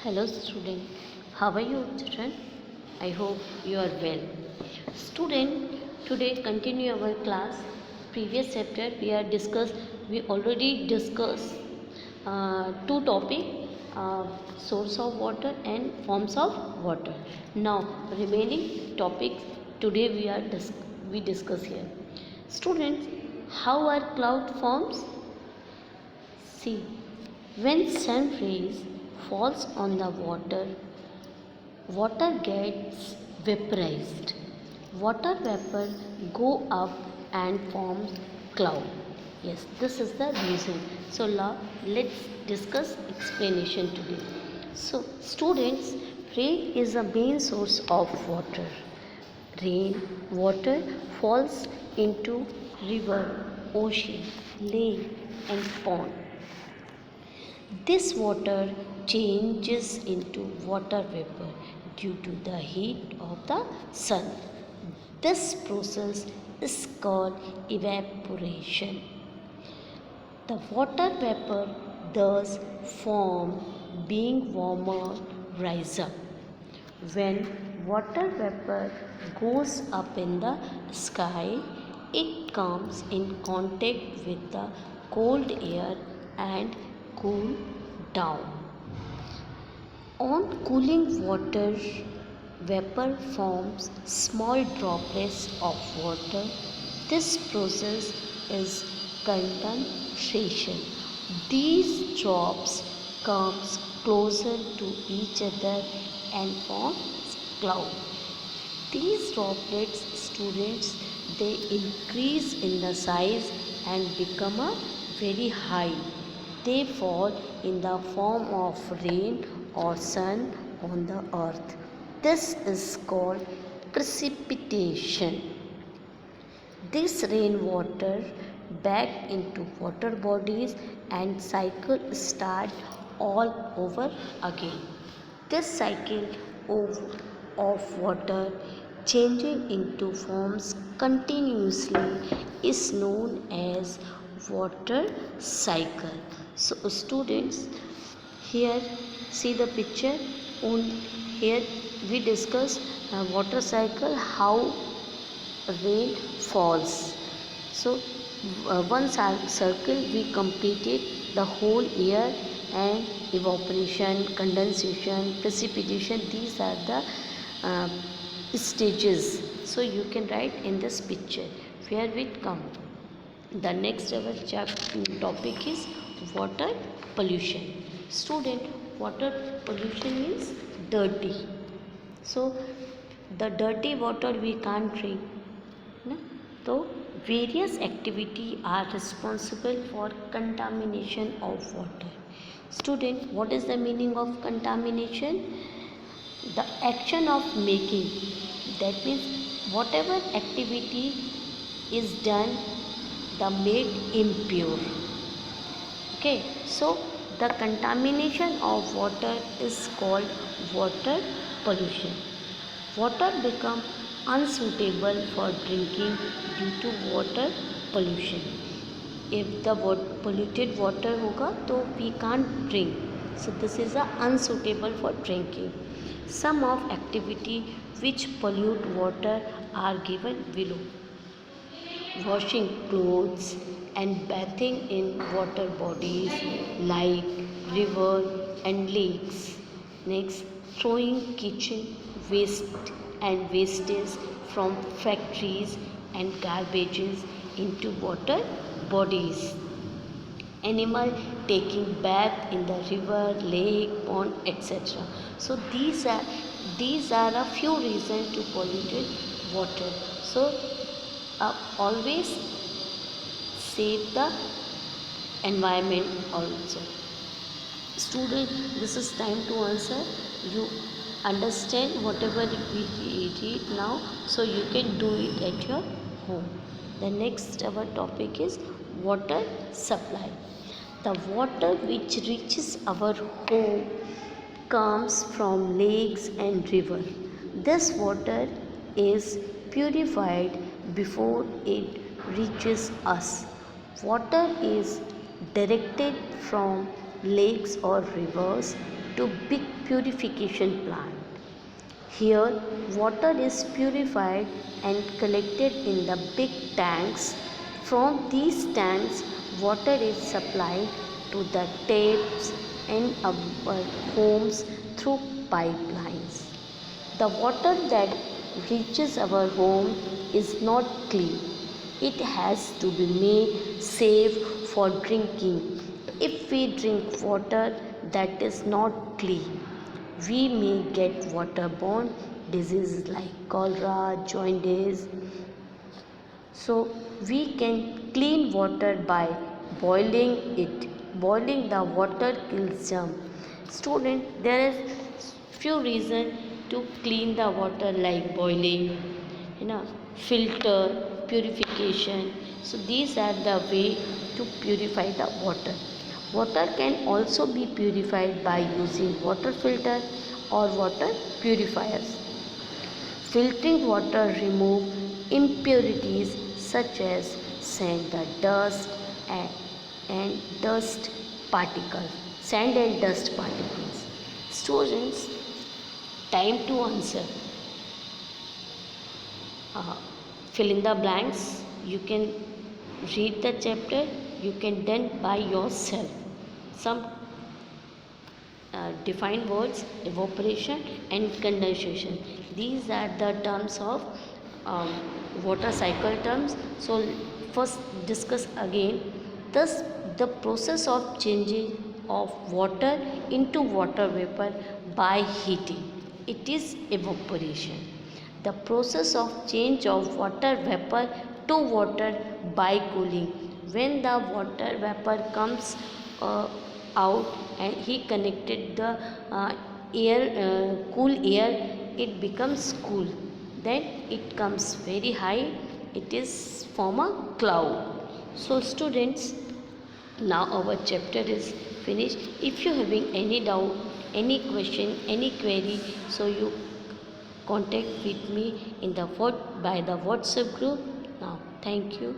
Hello student, how are you children? I hope you are well. Student, today continue our class. Previous chapter we already discussed two topic, source of water and forms of water. Now remaining topics today we discuss here. Students, how are cloud forms? See, when sun rays falls on the water, water gets vaporized. Water vapor go up and forms cloud. Yes, this is the reason. So now let's discuss explanation today. So students, rain is a main source of water. Rain water falls into river, ocean, lake and pond. This water changes into water vapor due to the heat of the sun. This process is called evaporation. The water vapor thus form being warmer rise up. When water vapor goes up in the sky, it comes in contact with the cold air and cool down. On cooling water, vapor forms small droplets of water. This process is condensation. These drops comes closer to each other and forms cloud. These droplets, students, they increase in the size and become a very high. They fall in the form of rain or sun on the earth. This is called precipitation. This rainwater back into water bodies and cycle start all over again. This cycle of water changing into forms continuously is known as water cycle. So students, here see the picture. On here we discuss water cycle, how rain falls. So one circle we completed the whole year, and evaporation, condensation, precipitation, these are the uh, stages. So you can write in this picture where we come. The next our topic is water pollution. Student, water pollution means dirty. So the dirty water we can't drink. No? So various activities are responsible for contamination of water. Student, what is the meaning of contamination? The action of making, that means whatever activity is done, the made impure. Okay, so the contamination of water is called water pollution. Water become unsuitable for drinking due to water pollution. If the polluted water hoga, तो we can't drink. So this is unsuitable for drinking. Some of activity which pollute water are given below. Washing clothes and bathing in water bodies like river and lakes. Next, throwing kitchen waste and wastage from factories and garbages into water bodies. Animal taking bath in the river, lake, pond, etc. So these are a few reasons to polluted water. So always save the environment also. Student, this is time to answer. You understand whatever we read now, so you can do it at your home. The next our topic is water supply. The water which reaches our home comes from lakes and river. This water is purified before it reaches us. Water is directed from lakes or rivers to big purification plant. Here, water is purified and collected in the big tanks. From these tanks, water is supplied to the taps in our homes through pipelines. The water that reaches our home is not clean. It has to be made safe for drinking. If we drink water that is not clean, we may get waterborne diseases like cholera, jaundice. So we can clean water by boiling it. Boiling the water kills germ. Student, there is few reasons to clean the water like boiling, filter, purification. So these are the way to purify the water. Water can also be purified by using water filter or water purifiers. Filtering water remove impurities such as sand, dust and dust particles. Sand and dust particles. Students, time to answer. Fill in the blanks. You can read the chapter. You can done by yourself. Some defined words: evaporation and condensation. These are the terms of water cycle terms. So first discuss again. Thus, the process of changing of water into water vapor by heating, it is evaporation. The process of change of water vapor to water by cooling, when the water vapor comes out and he connected the cool air, it becomes cool, then it comes very high, it is form a cloud. So students, now our chapter is finished. If you having any doubt, any question, any query, so you contact with me in the by the WhatsApp group. Now thank you.